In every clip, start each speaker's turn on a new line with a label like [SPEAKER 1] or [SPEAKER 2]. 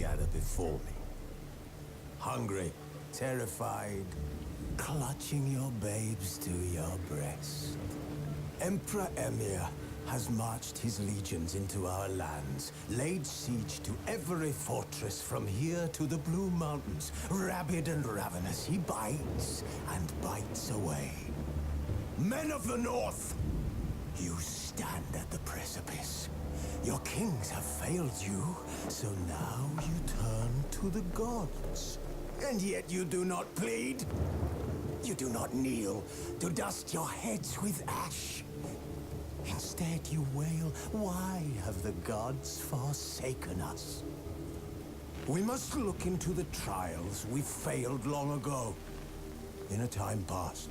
[SPEAKER 1] gather before me. Hungry, terrified, clutching your babes to your breast. Emperor Emir has marched his legions into our lands, laid siege to every fortress from here to the Blue Mountains. Rabid and ravenous, he bites and bites away. Men of the North, you stand at the precipice. Your kings have failed you, so now you turn to the gods. And yet you do not plead. You do not kneel to dust your heads with ash. Instead you wail, why have the gods forsaken us? We must look into the trials we failed long ago. In a time past,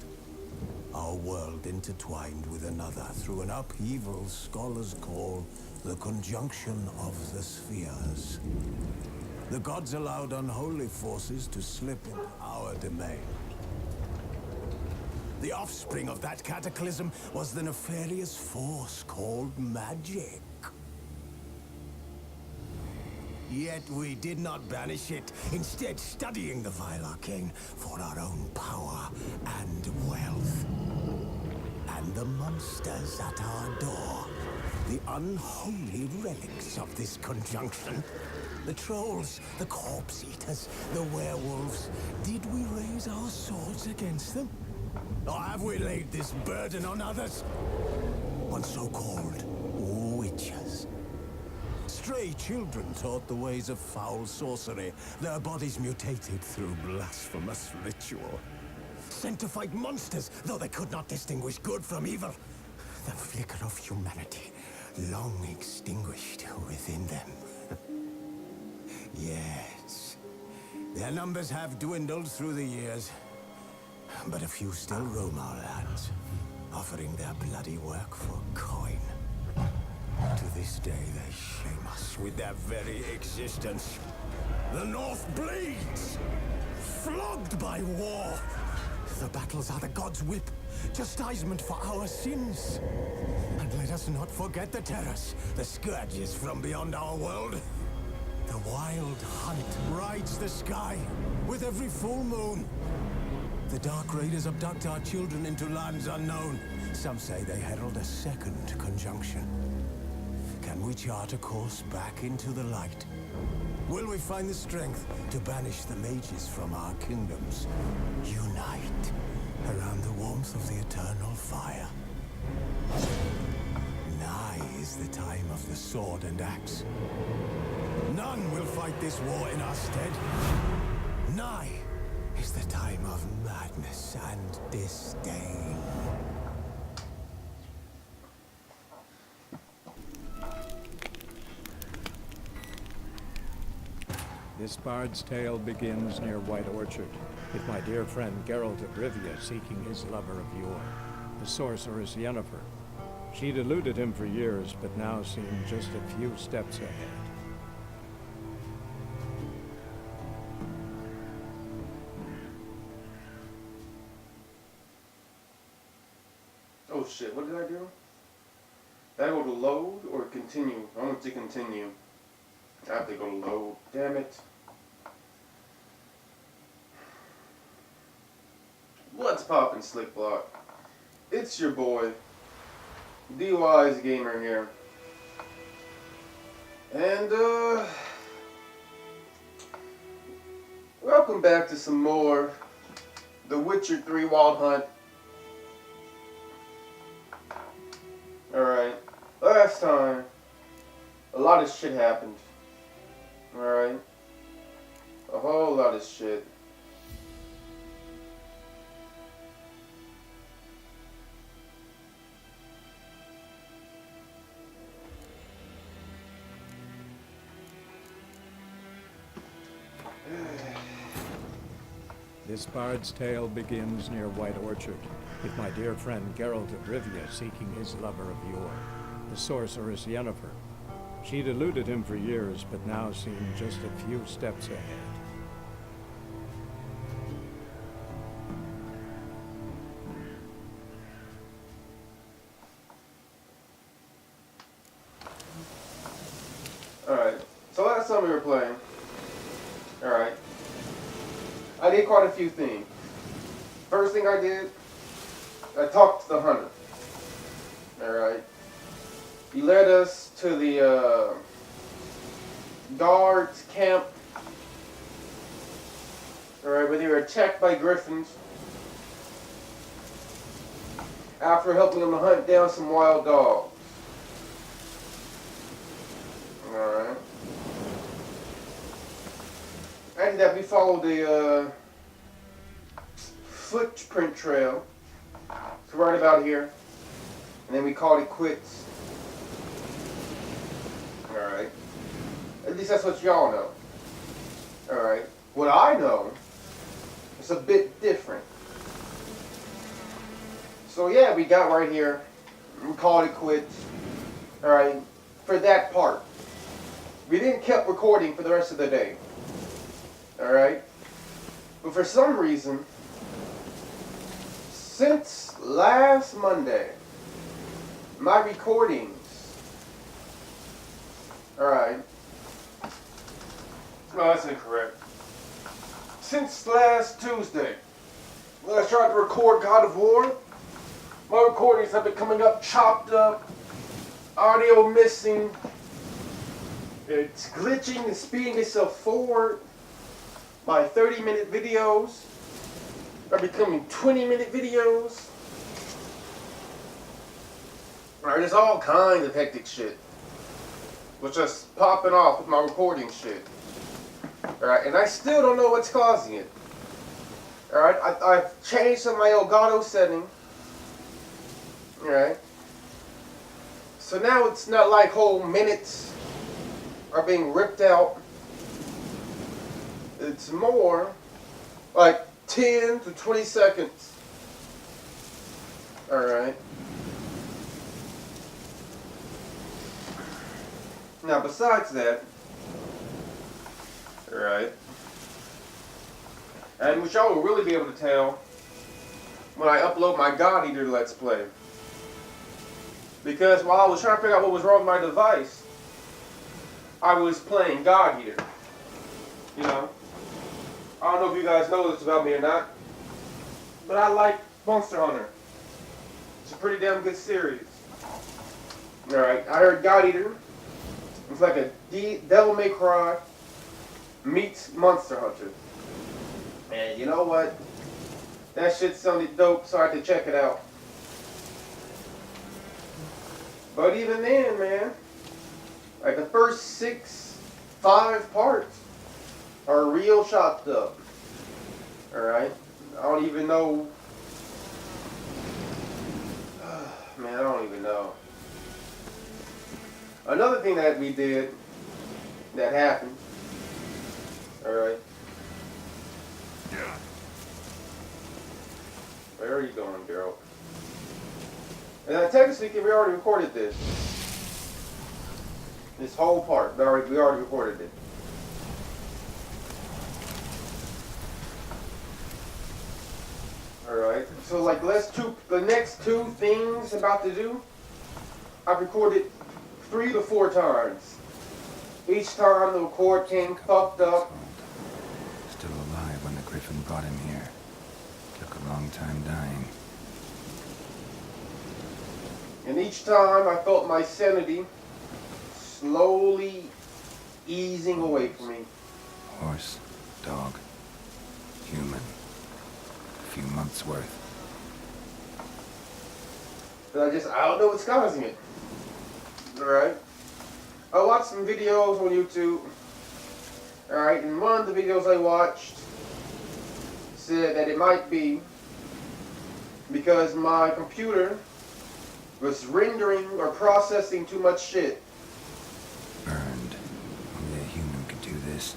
[SPEAKER 1] our world intertwined with another through an upheaval scholars call the conjunction of the spheres. The gods allowed unholy forces to slip into our domain. The offspring of that cataclysm was the nefarious force called magic. Yet we did not banish it, instead studying the vile arcane for our own power and wealth. And the monsters at our door, the unholy relics of this conjunction. The trolls, the corpse eaters, the werewolves. Did we raise our swords against them? Or have we laid this burden on others? On so-called witches. Stray children taught the ways of foul sorcery, their bodies mutated through blasphemous ritual. Sent to fight monsters, though they could not distinguish good from evil. The flicker of humanity, long extinguished within them. Yes, their numbers have dwindled through the years. But a few still roam our lands, offering their bloody work for coin. To this day, they shame us with their very existence. The North bleeds, flogged by war. The battles are the gods' whip, chastisement for our sins. And let us not forget the terrors, the scourges from beyond our world. The wild hunt rides the sky with every full moon. The Dark Raiders abduct our children into lands unknown. Some say they herald a second conjunction. Can we chart a course back into the light? Will we find the strength to banish the mages from our kingdoms? Unite around the warmth of the eternal fire. Nigh is the time of the sword and axe. None will fight this war in our stead. Nigh is the time of madness and disdain.
[SPEAKER 2] This bard's tale begins near White Orchard, with my dear friend Geralt of Rivia seeking his lover of yore, the sorceress Yennefer. She'd eluded him for years, but now seemed just a few steps ahead.
[SPEAKER 3] Oh shit, what did I do? Did I go to load or continue? I want to continue. I have to go to load. Damn it. What's poppin', Slick Block? It's your boy, D.W.G Gamer here. And, welcome back to some more The Witcher 3 Wild Hunt. Alright, last time, a lot of shit happened. Alright, a whole lot of shit.
[SPEAKER 2] This bard's tale begins near White Orchard, with my dear friend Geralt of Rivia seeking his lover of yore, the sorceress Yennefer. She'd eluded him for years, but now seemed just a few steps ahead.
[SPEAKER 3] Alright, so last time we were playing, I did quite a few things. First thing I did, I talked to the hunter. Alright. He led us to the guards camp. Alright, where they were attacked by griffins. After helping them to hunt down some wild dogs. Alright. After that, we followed the footprint trail. It's right about here. And then we called it quits. Alright. At least that's what y'all know. Alright. What I know is a bit different. So yeah, we got right here. We called it quits. Alright. For that part. We didn't keep recording for the rest of the day. Alright. But for some reason, since last Monday, my recordings, alright, no, that's incorrect. Since last Tuesday, when I tried to record God of War, my recordings have been coming up chopped up, audio missing, it's glitching and speeding itself forward. My 30-minute videos are becoming 20-minute videos. Alright, there's all kinds of hectic shit. Was just popping off with my recording shit. Alright, and I still don't know what's causing it. Alright, I've changed some of my Elgato setting. Alright. So now it's not like whole minutes are being ripped out. It's more like 10 to 20 seconds. Alright. Now besides that, alright, and which y'all will really be able to tell when I upload my God Eater Let's Play. Because while I was trying to figure out what was wrong with my device, I was playing God Eater. You know? I don't know if you guys know this about me or not, but I like Monster Hunter. It's a pretty damn good series. Alright, I heard God Eater. It's like a Devil May Cry meets Monster Hunter. And you know what? That shit sounded dope, so I had to check it out. But even then, man, like the first 5 parts are real chopped up. Alright? I don't even know. Man, I don't even know. Another thing that we did that happened. Alright.
[SPEAKER 1] Yeah.
[SPEAKER 3] Where are you going, girl? And then technically, we already recorded this. This whole part. We already recorded it. Alright. So like the next 2 things I'm about to do, I've recorded 3 to 4 times. Each time the record came fucked up.
[SPEAKER 4] Still alive when the Griffin brought him here. Took a long time dying.
[SPEAKER 3] And each time I felt my sanity slowly easing away from me.
[SPEAKER 4] Horse, dog, human. A few months worth.
[SPEAKER 3] But I don't know what's causing it. Alright? I watched some videos on YouTube. Alright, and one of the videos I watched said that it might be because my computer was rendering or processing too much shit.
[SPEAKER 4] Burned. Only a human could do this.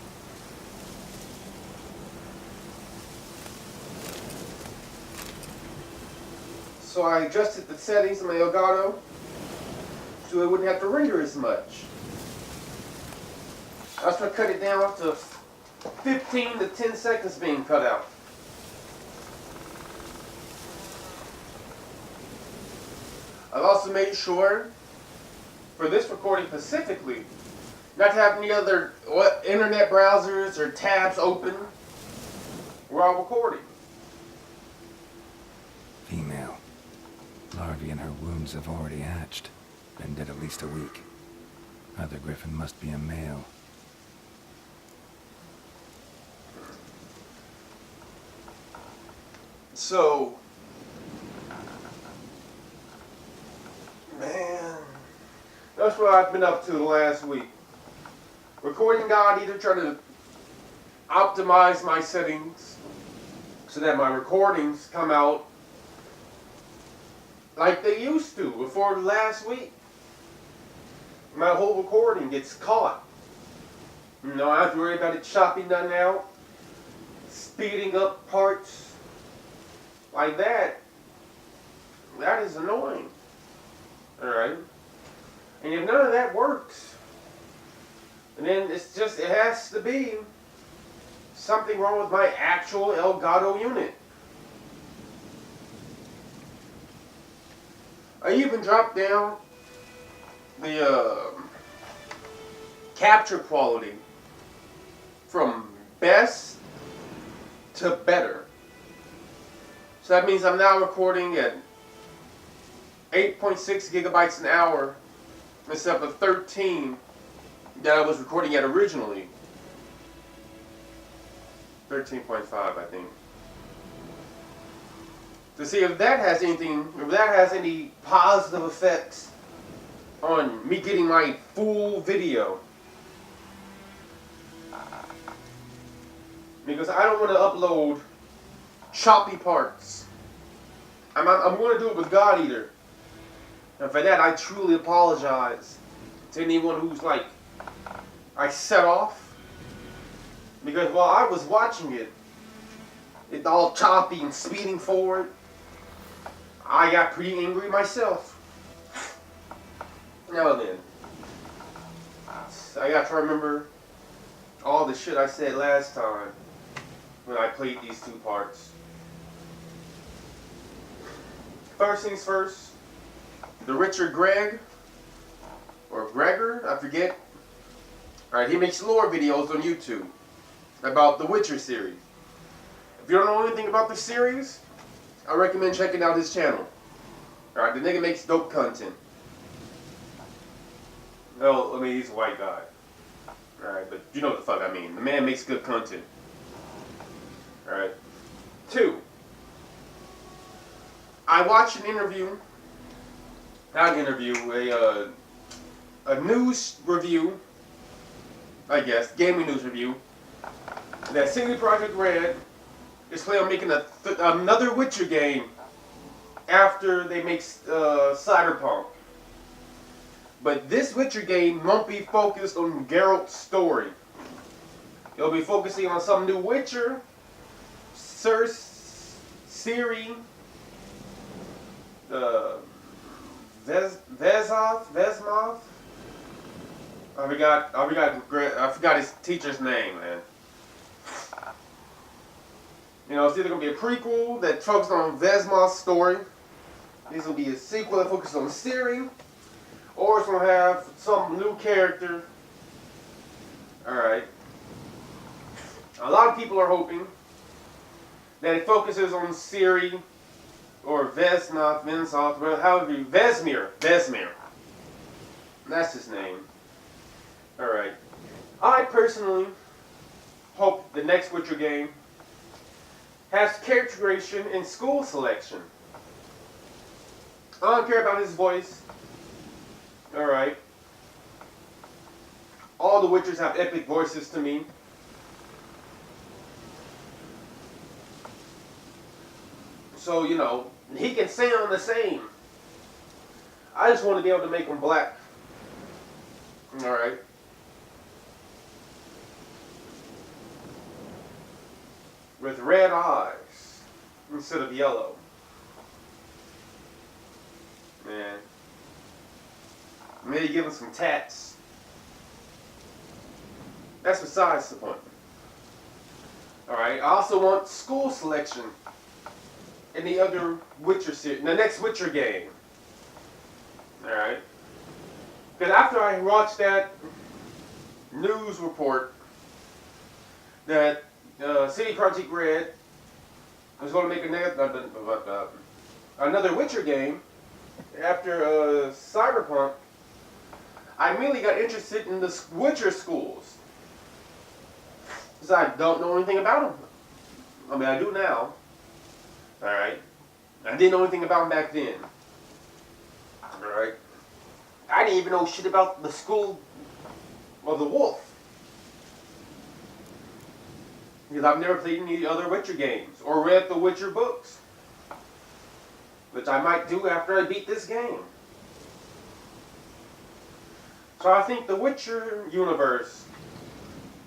[SPEAKER 3] So I adjusted the settings in my Elgato so it wouldn't have to render as much. I was trying to cut it down to 15 to 10 seconds being cut out. I've also made sure, for this recording specifically, not to have any other internet browsers or tabs open. while recording.
[SPEAKER 4] Female. Larvae in her wounds have already hatched. Been dead at least a week. Other Griffin must be a male.
[SPEAKER 3] So, man, that's what I've been up to the last week. Recording God, either trying to optimize my settings so that my recordings come out like they used to before last week. My whole recording gets caught. You know, I have to worry about it chopping nothing out, speeding up parts like that. That is annoying. Alright? And if none of that works, then it's just, it has to be something wrong with my actual Elgato unit. I even dropped down the capture quality from best to better. So that means I'm now recording at 8.6 gigabytes an hour instead of the 13 that I was recording at originally. 13.5, I think. To see if that has anything, if that has any positive effects on me getting my full video. Because I don't want to upload choppy parts. I'm going to do it with God Eater. And for that, I truly apologize to anyone who's like, I set off. Because while I was watching it, it's all choppy and speeding forward. I got pretty angry myself. Now then, I got to remember all the shit I said last time when I played these two parts. First things first, the Richard Gregg, or Gregor, I forget. Alright, he makes lore videos on YouTube about the Witcher series. If you don't know anything about the series, I recommend checking out his channel. Alright, the nigga makes dope content. Well, I mean, he's a white guy. Alright, but you know what the fuck I mean. The man makes good content. Alright. 2. I watched an interview, not an interview, a news review, I guess, gaming news review, that CD Projekt Red is planning on making another Witcher game after they make Cyberpunk. But this Witcher game won't be focused on Geralt's story. It'll be focusing on some new Witcher, Ciri, Vesmoth. I forgot his teacher's name, man. You know, it's either gonna be a prequel that focuses on Vesmoth's story. This will be a sequel that focuses on Ciri, or it's gonna have some new character. All right. A lot of people are hoping that it focuses on Ciri or Vesmoth, however, Vesemir. That's his name. Alright. I personally hope the next Witcher game has character creation and school selection. I don't care about his voice. Alright. All the Witchers have epic voices to me. So, you know, he can sound the same. I just want to be able to make him black. Alright. With red eyes instead of yellow. Man. Maybe give him some tats. That's besides the point. Alright, I also want school selection in the other Witcher series, the next Witcher game. Alright. Because after I watched that news report that CD Projekt Red was going to make another Witcher game after Cyberpunk, I immediately got interested in the Witcher schools. Because I don't know anything about them. I mean, I do now. Alright? I didn't know anything about them back then. Alright? I didn't even know shit about the school of the wolf. Because I've never played any other Witcher games or read the Witcher books. Which I might do after I beat this game. So I think the Witcher universe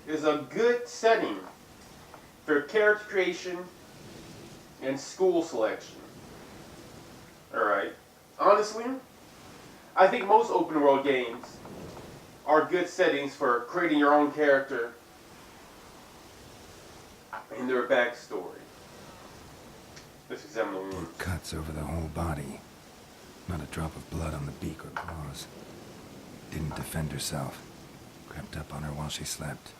[SPEAKER 3] is a good setting for character creation and school selection. Alright. Honestly, I think most open world games are good settings for creating your own character and their backstory. Let's examine the wounds.
[SPEAKER 4] Cuts over the whole body. Not a drop of blood on the beak or claws. Didn't defend herself. Crept up on her while she slept.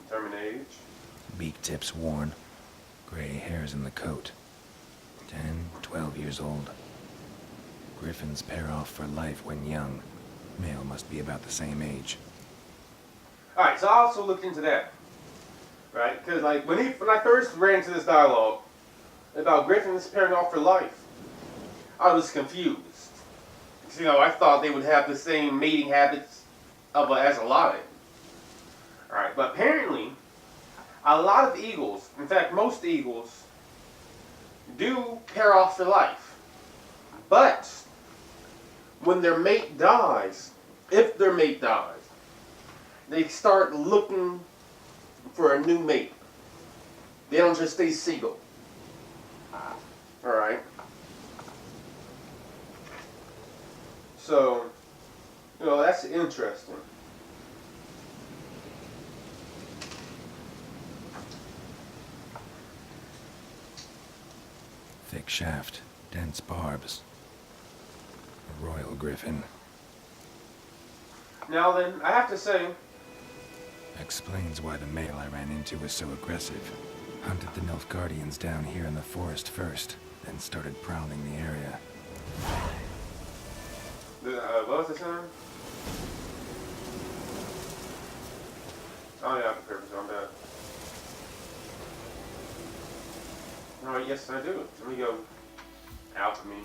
[SPEAKER 3] Determine age.
[SPEAKER 4] Beak tips worn. Gray hairs in the coat. 10, 12 years old. Griffins pair off for life when young. Male must be about the same age.
[SPEAKER 3] Alright, so I also looked into that. Right? Because like when I first ran into this dialogue about Griffins pairing off for life, I was confused. Because, I thought they would have the same mating habits as a lion. Alright, but apparently, a lot of eagles, in fact most eagles, do pair off for life. But when their mate dies, if their mate dies, they start looking for a new mate. They don't just stay single. Alright. So, that's interesting.
[SPEAKER 4] Thick shaft, dense barbs. A royal griffin.
[SPEAKER 3] Now then, I have to say,
[SPEAKER 4] Explains why the male I ran into was so aggressive. Hunted the Nilfgaardians down here in the forest first, then started prowling the area.
[SPEAKER 3] what was the sound? Oh yeah, I prepared for something bad. Oh yes, I do. Let me go. Alchemy.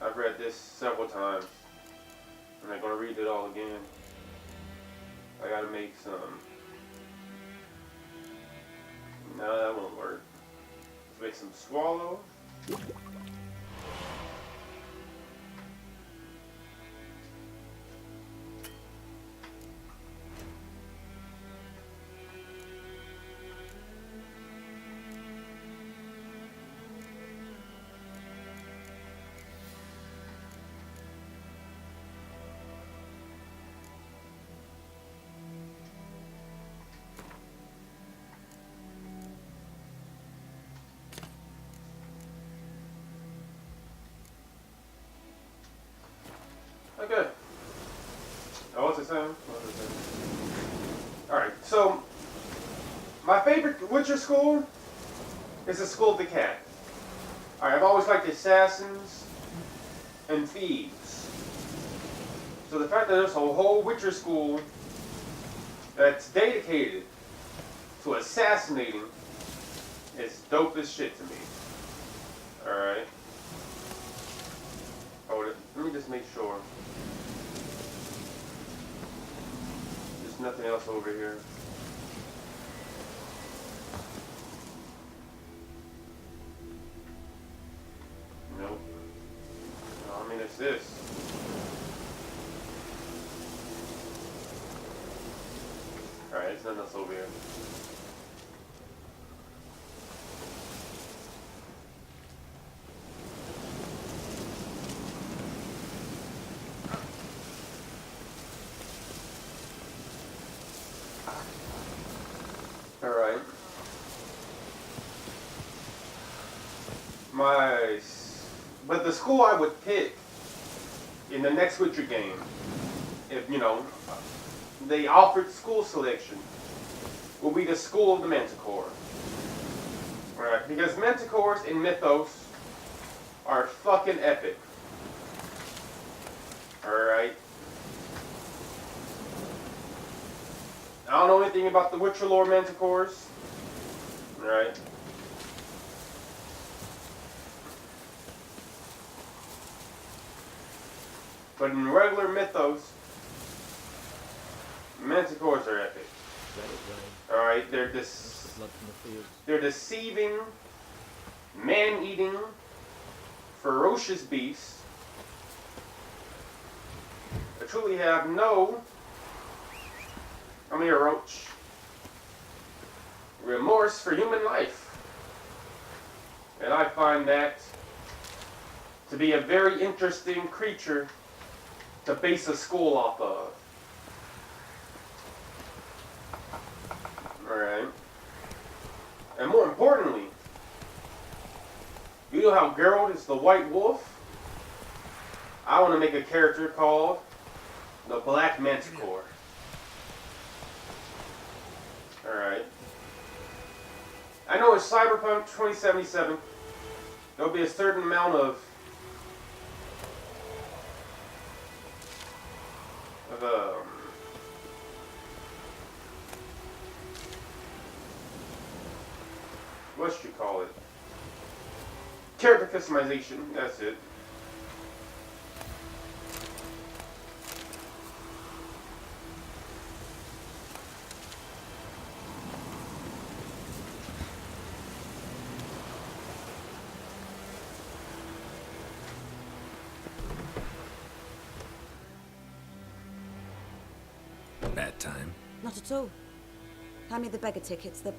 [SPEAKER 3] I've read this several times. And I'm gonna read it all again. I gotta make some. No, that won't work. Let's make some swallow. Okay. Oh, what's it saying? Alright, so my favorite Witcher school is the School of the Cat. Alright, I've always liked assassins and thieves. So the fact that there's a whole Witcher school that's dedicated to assassinating is dope as shit to me. Alright. Hold it. Let me just make sure. There's nothing else over here. Nope. No, I mean, it's this. Alright, there's nothing else over here. Alright. But the school I would pick in the next Witcher game, if, they offered school selection, will be the School of the Manticore. Alright, because Manticores in Mythos are fucking epic. Alright. I don't know anything about the Witcher lore Manticores. Alright. But in regular Mythos, Manticores are epic. Alright, they're deceiving, man-eating, ferocious beasts that truly have no, roach, remorse for human life. And I find that to be a very interesting creature to base a school off of. Alright. And more importantly, you know how Geralt is the White Wolf? I want to make a character called the Black Manticore. Alright. I know in Cyberpunk 2077, there'll be a certain amount of what should you call it? Character customization, that's it.
[SPEAKER 4] Bad time?
[SPEAKER 5] Not at all. Hand me the beggar tickets, the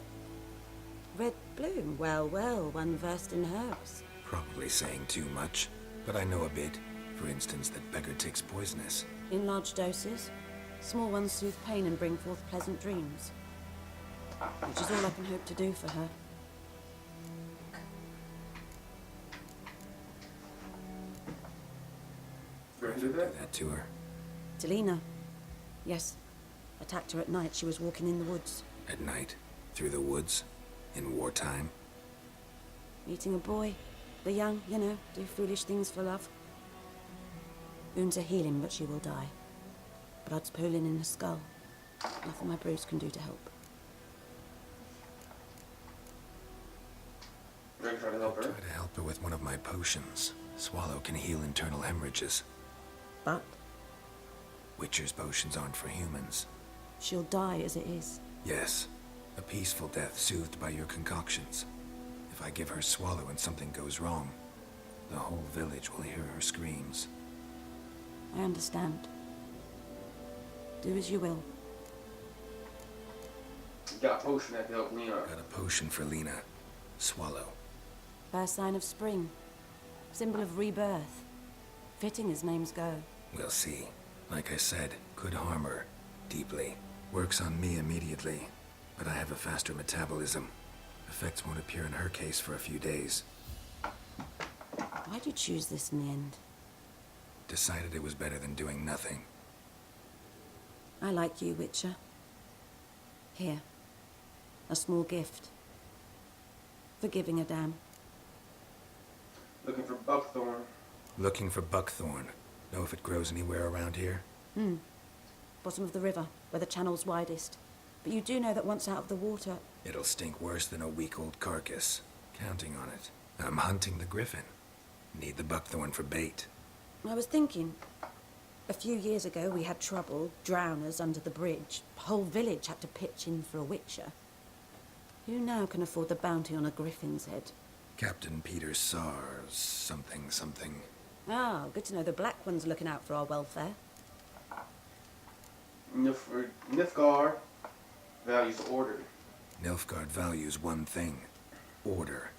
[SPEAKER 5] red bloom. Well, well, one versed in herbs.
[SPEAKER 4] Probably saying too much, but I know a bit. For instance, that beggar tick's poisonous.
[SPEAKER 5] In large doses. Small ones soothe pain and bring forth pleasant dreams. Which is all I can hope to do for her.
[SPEAKER 4] Do that to her.
[SPEAKER 5] Delina. Yes. Attacked her at night. She was walking in the woods.
[SPEAKER 4] At night? Through the woods? In wartime?
[SPEAKER 5] Meeting a boy. The young, you know, do foolish things for love. Wounds are healing, but she will die. Blood's pooling in her skull. Nothing my brews can do to help.
[SPEAKER 3] Are you trying to help her?
[SPEAKER 4] Try to help her with one of my potions. Swallow can heal internal hemorrhages.
[SPEAKER 5] But
[SPEAKER 4] Witcher's potions aren't for humans.
[SPEAKER 5] she'll die as it is.
[SPEAKER 4] Yes, a peaceful death soothed by your concoctions. If I give her Swallow and something goes wrong, the whole village will hear her screams.
[SPEAKER 5] I understand. Do as you will.
[SPEAKER 3] You got a potion that can help Lena.
[SPEAKER 4] Got a potion for Lena. Swallow.
[SPEAKER 5] First sign of spring. Symbol of rebirth. Fitting as names go.
[SPEAKER 4] We'll see. Like I said, could harm her. Deeply. Works on me immediately. But I have a faster metabolism. Effects won't appear in her case for a few days.
[SPEAKER 5] Why'd you choose this in the end?
[SPEAKER 4] Decided it was better than doing nothing.
[SPEAKER 5] I like you, Witcher. Here. A small gift. For giving a damn.
[SPEAKER 3] Looking for buckthorn.
[SPEAKER 4] Looking for buckthorn. Know if it grows anywhere around here?
[SPEAKER 5] Bottom of the river, where the channel's widest. But you do know that once out of the water...
[SPEAKER 4] It'll stink worse than a week-old carcass. Counting on it. I'm hunting the Griffin. Need the buckthorn for bait.
[SPEAKER 5] I was thinking... A few years ago, we had trouble, drowners under the bridge. The whole village had to pitch in for a Witcher. Who now can afford the bounty on a Griffin's head?
[SPEAKER 4] Captain Peter Sars, something.
[SPEAKER 5] Ah, good to know the Black One's looking out for our welfare.
[SPEAKER 3] Nilfgaard values order.
[SPEAKER 4] Nilfgaard values one thing. Order.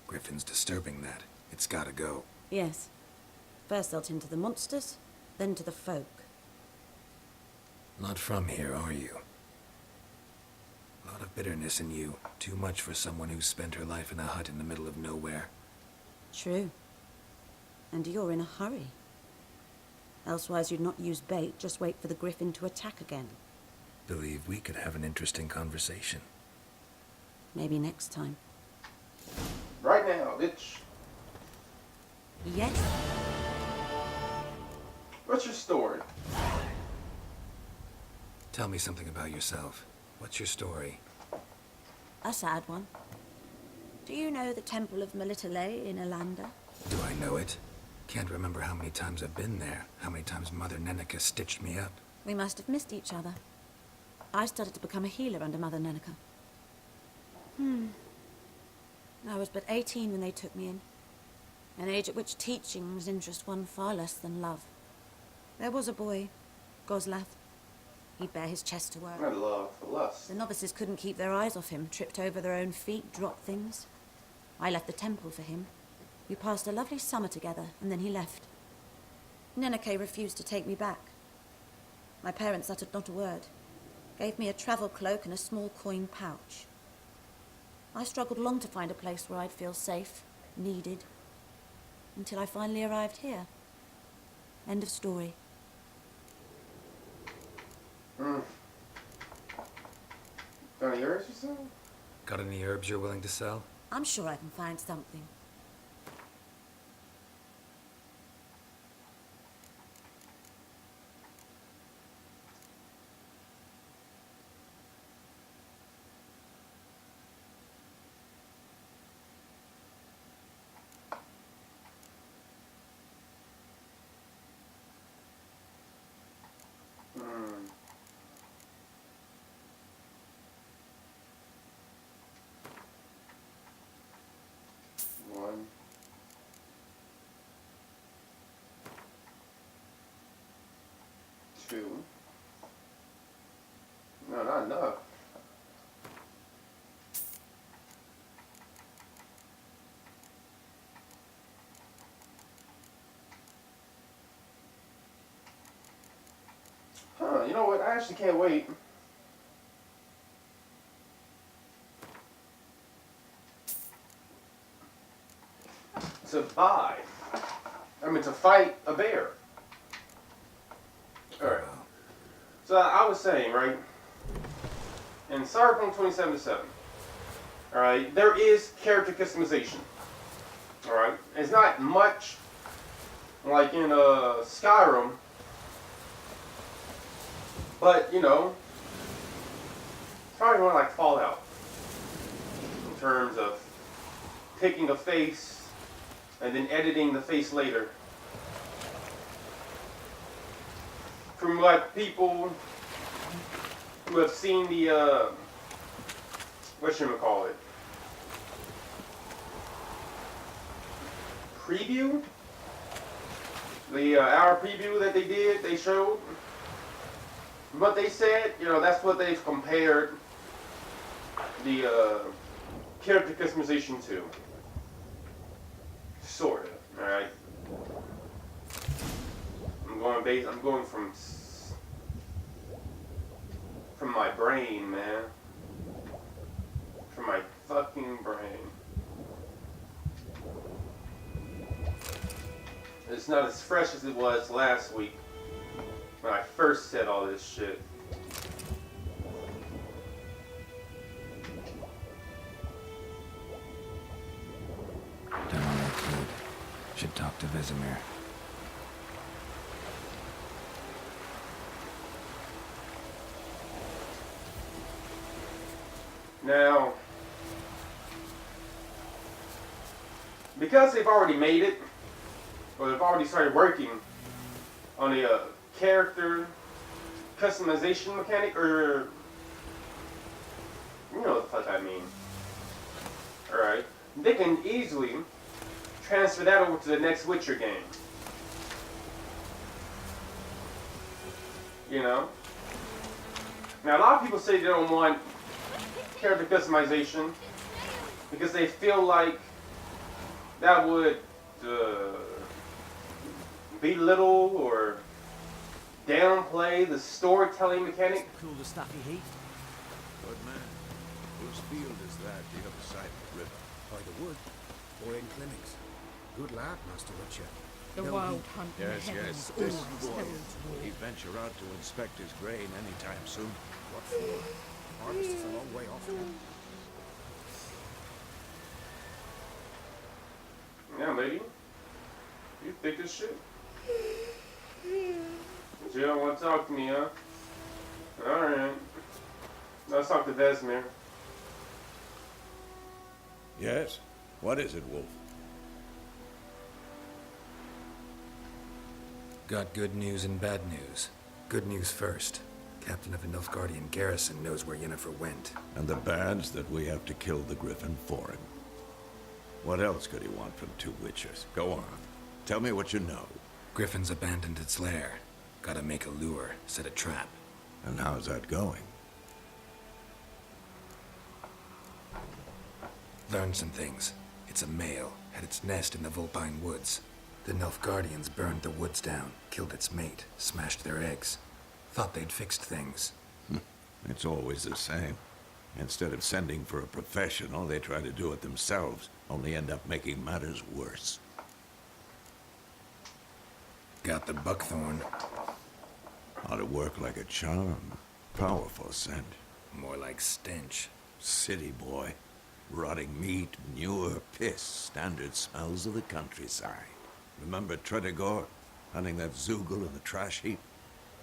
[SPEAKER 4] Griffin's disturbing that. It's gotta go.
[SPEAKER 5] Yes. First they'll tend to the monsters, then to the folk.
[SPEAKER 4] Not from here, are you? A lot of bitterness in you. Too much for someone who's spent her life in a hut in the middle of nowhere.
[SPEAKER 5] True. And you're in a hurry. Elsewise you'd not use bait, just wait for the Griffin to attack again.
[SPEAKER 4] believe we could have an interesting conversation.
[SPEAKER 5] Maybe next time.
[SPEAKER 3] Right now, bitch.
[SPEAKER 5] Yes?
[SPEAKER 3] What's your story?
[SPEAKER 4] Tell me something about yourself. What's your story?
[SPEAKER 5] A sad one. Do you know the Temple of Melitele in Alanda?
[SPEAKER 4] Do I know it? Can't remember how many times I've been there, how many times Mother Neneka stitched me up.
[SPEAKER 5] We must have missed each other. I started to become a healer under Mother Neneka. I was but 18 when they took me in. An age at which teaching was interest one far less than love. There was a boy, Goslath. He'd bare his chest to work.
[SPEAKER 3] I love for lust.
[SPEAKER 5] The novices couldn't keep their eyes off him, tripped over their own feet, dropped things. I left the temple for him. We passed a lovely summer together, and then he left. Neneke refused to take me back. My parents uttered not a word, gave me a travel cloak and a small coin pouch. I struggled long to find a place where I'd feel safe, needed, until I finally arrived here. End of story.
[SPEAKER 3] Got any herbs or something?
[SPEAKER 4] Got any herbs you're willing to sell?
[SPEAKER 5] I'm sure I can find something.
[SPEAKER 3] One. Two. No, not enough. Huh, you know what? I actually can't wait. To buy. To fight a bear. Alright. So I was saying, right? In Cyberpunk 2077, alright, there is character customization. Alright? It's not much like in Skyrim. But, you know, it's probably more like Fallout. In terms of picking a face and then editing the face later. From what people who have seen the, whatchamacallit, preview? The hour preview that they did, they showed. What they said, you know, that's what they've compared the character customization to. Sort of, alright? I'm going from my brain, man. From my fucking brain. It's not as fresh as it was last week when I first said all this shit.
[SPEAKER 4] Done all I could. Should talk to Vesemir.
[SPEAKER 3] Now, because they've already made it, or they've already started working on a character customization mechanic, or you know what the fuck I mean. Alright, they can easily transfer that over to the next Witcher game. You know? Now, a lot of people say they don't want character customization because they feel like that would belittle or downplay the storytelling mechanic.
[SPEAKER 6] Cool the stuff he heat.
[SPEAKER 7] Good man. Whose field is that the other side of the river?
[SPEAKER 6] By the wood, or in clinics. Good lad, Master Witcher.
[SPEAKER 8] The wild hunt in the
[SPEAKER 7] Yes,
[SPEAKER 8] heavens
[SPEAKER 7] this
[SPEAKER 8] always
[SPEAKER 7] boy.
[SPEAKER 8] heralds
[SPEAKER 7] Will
[SPEAKER 8] war.
[SPEAKER 7] he venture out to inspect his grain anytime soon?
[SPEAKER 6] What for? Harvest is a long way off now.
[SPEAKER 3] Yeah, lady. You thick as shit. But you don't want to talk to me, huh? Alright. Let's talk to Vesemir.
[SPEAKER 7] Yes? What is it, Wolf?
[SPEAKER 4] Got good news and bad news. Good news first. Captain of the Nilfgaardian garrison knows where Yennefer went.
[SPEAKER 7] And the bad's that we have to kill the Griffin for him. What else could he want from two witches? Go on. Tell me what you know.
[SPEAKER 4] Griffin's abandoned its lair. Gotta make a lure, set a trap.
[SPEAKER 7] And how's that going?
[SPEAKER 4] Learned some things. It's a male, had its nest in the Vulpine Woods. The Nilfgaardians burned the woods down, killed its mate, smashed their eggs. Thought they'd fixed things.
[SPEAKER 7] It's always the same. Instead of sending for a professional, they try to do it themselves, only end up making matters worse.
[SPEAKER 4] Got the buckthorn.
[SPEAKER 7] Ought to work like a charm. Powerful scent.
[SPEAKER 4] More like stench.
[SPEAKER 7] City boy. Rotting meat, manure, piss, standard smells of the countryside. Remember Tredegor? Hunting that Zoogle in the trash heap?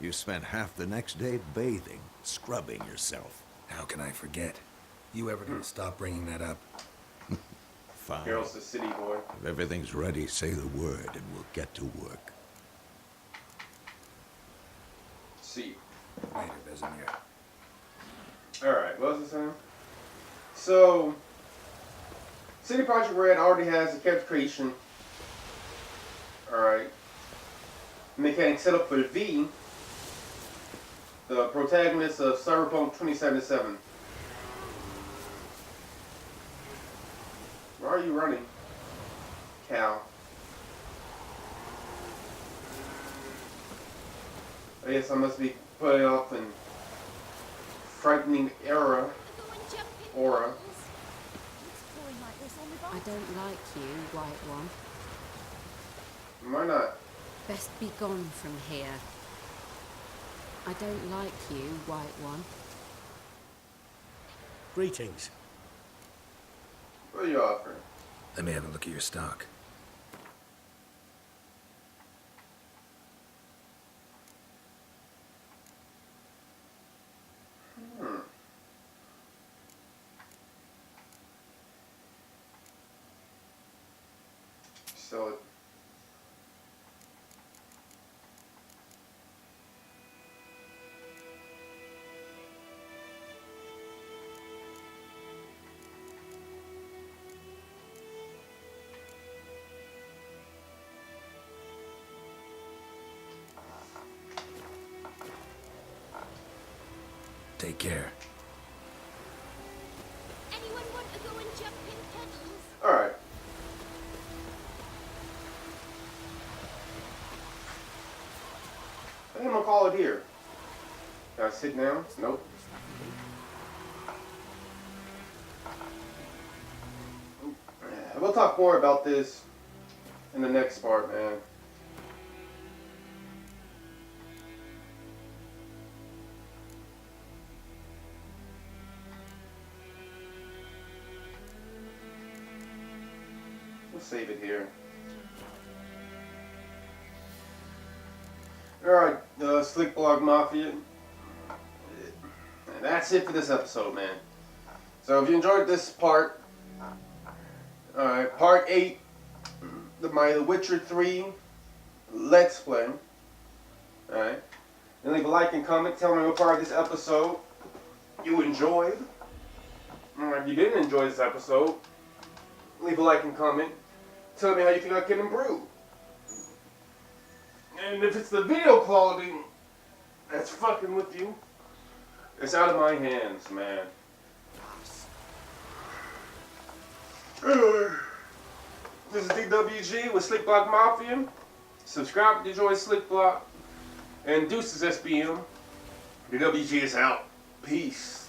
[SPEAKER 7] You spent half the next day bathing, scrubbing yourself.
[SPEAKER 4] How can I forget? You ever gonna stop bringing that up?
[SPEAKER 7] Fine.
[SPEAKER 3] Geralt's the city boy.
[SPEAKER 7] If everything's ready, say the word and we'll get to work.
[SPEAKER 3] See.
[SPEAKER 4] Later, Vesemir.
[SPEAKER 3] Alright, what was I saying? So, CD Projekt Red already has the character creation. Alright. Mechanic set up for V, the protagonist of Cyberpunk 2077. Why are you running, Cal? I guess I must be putting off an frightening aura.
[SPEAKER 5] I don't like you, White One.
[SPEAKER 3] Why not?
[SPEAKER 5] Best be gone from here. I don't like you, White One.
[SPEAKER 6] Greetings.
[SPEAKER 3] What are you offering?
[SPEAKER 4] Let me have a look at your stock.
[SPEAKER 3] Sell it.
[SPEAKER 4] Take care.
[SPEAKER 8] Anyone want to go and jump in puddles?
[SPEAKER 3] Alright. I think I'm gonna call it here. Can I sit down? Nope. We'll talk more about this in the next part, man. We'll save it here. Alright, Slick Block Mafia. And that's it for this episode, man. So if you enjoyed this part, alright, part 8, my The Witcher 3 Let's Play. Alright. And leave a like and comment, tell me what part of this episode you enjoyed. If you didn't enjoy this episode, leave a like and comment. Tell me how you think I can improve. And if it's the video quality that's fucking with you, it's out of my hands, man. Anyway, this is D.W.G with Slick Block Mafia. Subscribe to enjoy Slick Block. And deuces SBM. D.W.G is out. Peace.